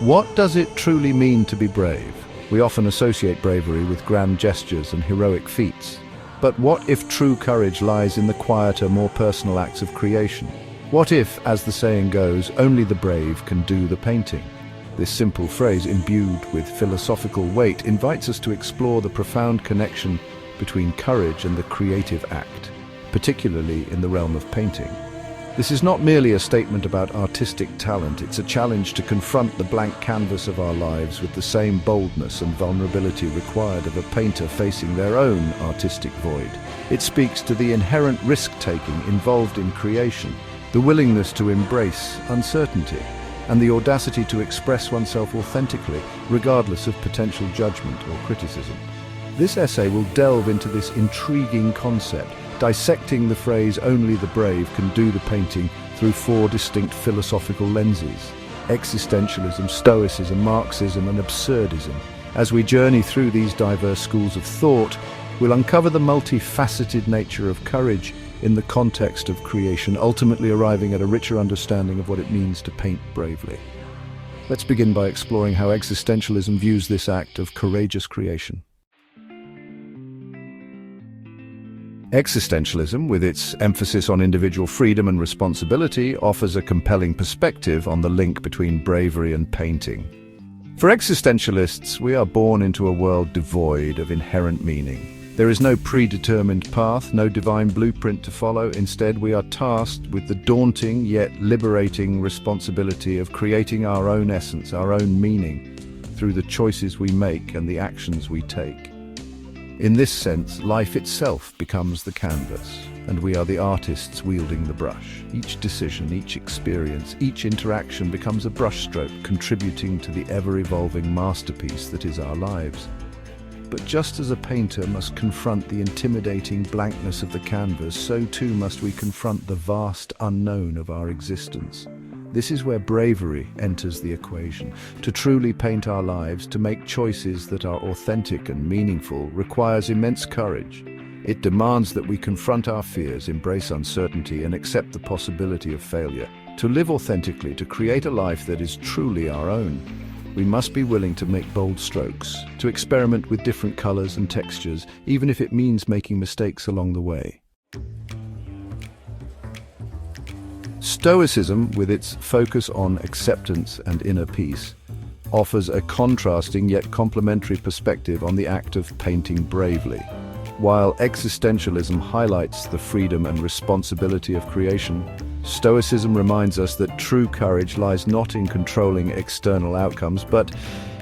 What does it truly mean to be brave? We often associate bravery with grand gestures and heroic feats. But what if true courage lies in the quieter, more personal acts of creation? What if, as the saying goes, only the brave can do the painting? This simple phrase, imbued with philosophical weight, invites us to explore the profound connection between courage and the creative act, particularly in the realm of painting. This is not merely a statement about artistic talent, it's a challenge to confront the blank canvas of our lives with the same boldness and vulnerability required of a painter facing their own artistic void. It speaks to the inherent risk-taking involved in creation, the willingness to embrace uncertainty, and the audacity to express oneself authentically, regardless of potential judgment or criticism. This essay will delve into this intriguing concept, dissecting the phrase "only the brave can do the painting" through four distinct philosophical lenses: Existentialism, Stoicism, Marxism, and Absurdism. As we journey through these diverse schools of thought, we'll uncover the multifaceted nature of courage in the context of creation, ultimately arriving at a richer understanding of what it means to paint bravely. Let's begin by exploring how existentialism views this act of courageous creation. Existentialism, with its emphasis on individual freedom and responsibility, offers a compelling perspective on the link between bravery and painting. For existentialists, we are born into a world devoid of inherent meaning. There is no predetermined path, no divine blueprint to follow. Instead, we are tasked with the daunting yet liberating responsibility of creating our own essence, our own meaning, through the choices we make and the actions we take. In this sense, life itself becomes the canvas, and we are the artists wielding the brush. Each decision, each experience, each interaction becomes a brushstroke, contributing to the ever-evolving masterpiece that is our lives. But just as a painter must confront the intimidating blankness of the canvas, so too must we confront the vast unknown of our existence. This is where bravery enters the equation. To truly paint our lives, to make choices that are authentic and meaningful, requires immense courage. It demands that we confront our fears, embrace uncertainty, and accept the possibility of failure. To live authentically, to create a life that is truly our own, we must be willing to make bold strokes, to experiment with different colors and textures, even if it means making mistakes along the way. Stoicism, with its focus on acceptance and inner peace, offers a contrasting yet complementary perspective on the act of painting bravely. While existentialism highlights the freedom and responsibility of creation, Stoicism reminds us that true courage lies not in controlling external outcomes, but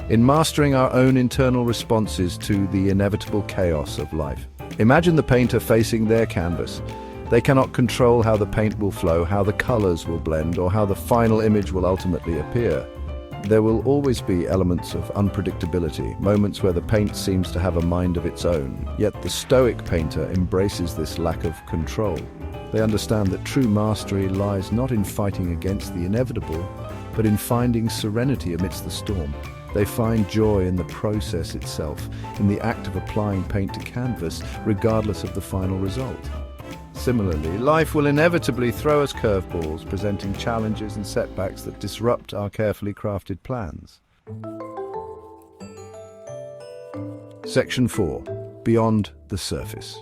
in mastering our own internal responses to the inevitable chaos of life. Imagine the painter facing their canvas. They cannot control how the paint will flow, how the colors will blend, or how the final image will ultimately appear. There will always be elements of unpredictability, moments where the paint seems to have a mind of its own. Yet the Stoic painter embraces this lack of control. They understand that true mastery lies not in fighting against the inevitable, but in finding serenity amidst the storm. They find joy in the process itself, in the act of applying paint to canvas, regardless of the final result. Similarly, life will inevitably throw us curveballs, presenting challenges and setbacks that disrupt our carefully crafted plans. Section 4. Beyond the surface.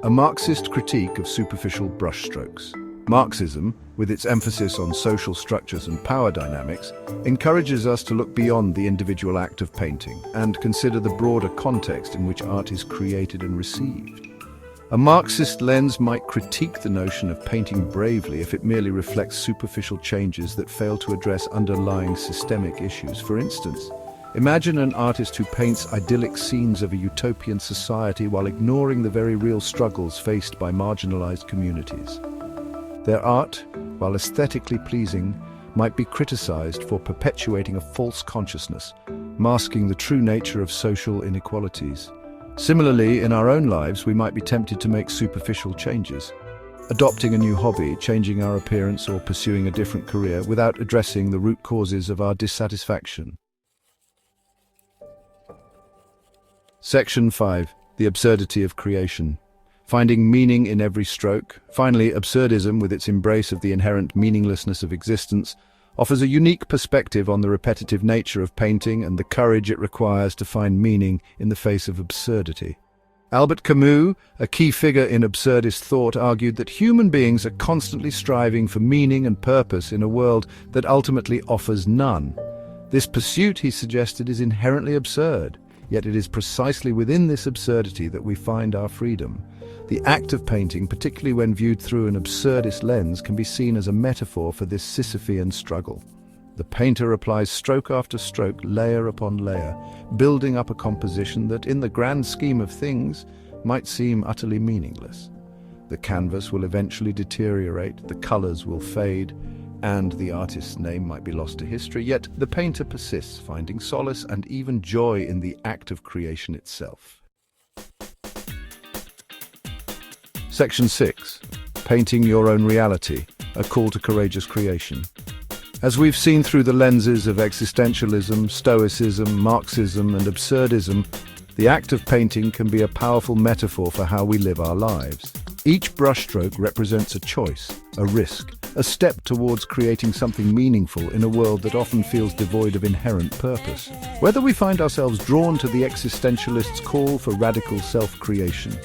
A Marxist critique of superficial brushstrokes. Marxism, with its emphasis on social structures and power dynamics, encourages us to look beyond the individual act of painting and consider the broader context in which art is created and received. A Marxist lens might critique the notion of painting bravely if it merely reflects superficial changes that fail to address underlying systemic issues. For instance, imagine an artist who paints idyllic scenes of a utopian society while ignoring the very real struggles faced by marginalized communities. Their art, while aesthetically pleasing, might be criticized for perpetuating a false consciousness, masking the true nature of social inequalities. Similarly, in our own lives, we might be tempted to make superficial changes, adopting a new hobby, changing our appearance, or pursuing a different career without addressing the root causes of our dissatisfaction. Section 5. The absurdity of creation. Finding meaning in every stroke. Finally, absurdism, with its embrace of the inherent meaninglessness of existence, offers a unique perspective on the repetitive nature of painting and the courage it requires to find meaning in the face of absurdity. Albert Camus, a key figure in absurdist thought, argued that human beings are constantly striving for meaning and purpose in a world that ultimately offers none. This pursuit, he suggested, is inherently absurd, yet it is precisely within this absurdity that we find our freedom. The act of painting, particularly when viewed through an absurdist lens, can be seen as a metaphor for this Sisyphean struggle. The painter applies stroke after stroke, layer upon layer, building up a composition that, in the grand scheme of things, might seem utterly meaningless. The canvas will eventually deteriorate, the colors will fade, and the artist's name might be lost to history, yet the painter persists, finding solace and even joy in the act of creation itself. Section 6. Painting your own reality, a call to courageous creation. As we've seen through the lenses of existentialism, Stoicism, Marxism, and absurdism, the act of painting can be a powerful metaphor for how we live our lives. Each brushstroke represents a choice, a risk, a step towards creating something meaningful in a world that often feels devoid of inherent purpose. Whether we find ourselves drawn to the existentialist's call for radical self-creation,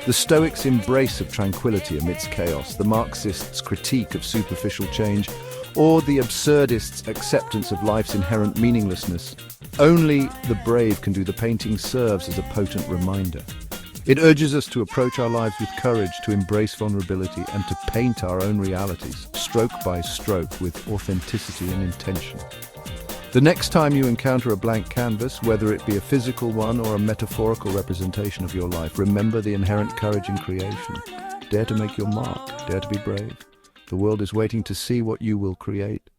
the Stoics' embrace of tranquility amidst chaos, the Marxists' critique of superficial change, or the absurdists' acceptance of life's inherent meaninglessness, only the brave can do. The painting serves as a potent reminder. It urges us to approach our lives with courage, to embrace vulnerability, and to paint our own realities, stroke by stroke, with authenticity and intention. The next time you encounter a blank canvas, whether it be a physical one or a metaphorical representation of your life, remember the inherent courage in creation. Dare to make your mark, dare to be brave. The world is waiting to see what you will create.